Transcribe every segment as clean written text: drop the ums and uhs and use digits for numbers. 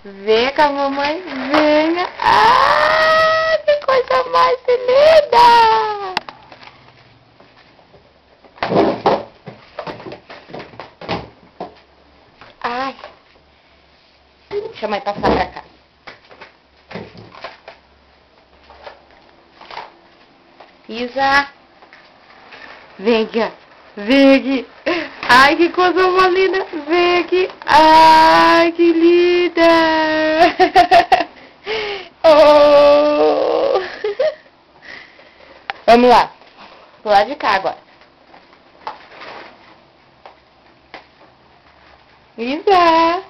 Vem com a mamãe, venha. Ah, que coisa mais linda! Ai, deixa a mãe passar pra cá. Isa, vem aqui, ó. Vem aqui. Ai, que coisa mais linda. Vem aqui. Ai, que linda. Oh. Vamos lá. Pro lado de cá agora. Isa.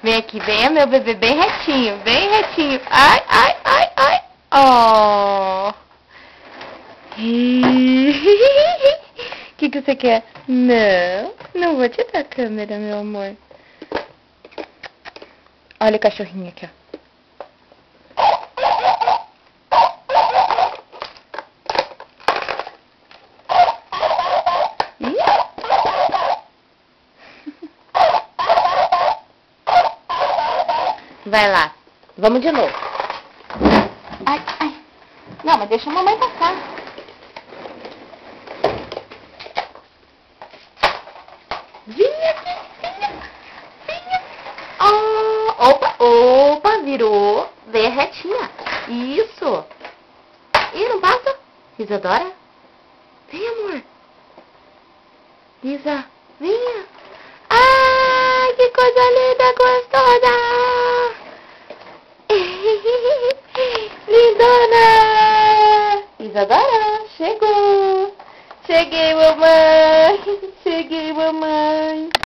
Vem aqui, venha meu bebê bem retinho. Bem retinho. Ai, ai, ai, ai. Oh. O que você quer? Não vou te dar a câmera, meu amor. Olha o cachorrinho aqui, ó. Vai lá. Vamos de novo. Ai, ai. Não, mas deixa a mamãe passar. Vinha aqui, vinha. Oh, opa, virou. Vem retinha. Isso. Ih, não passa? Isadora? Vem, amor. Isa, vinha. Ai, que coisa linda, gostosa. Lindona. Isadora, chegou. Cheguei, mamãe. Cheguei, mamãe.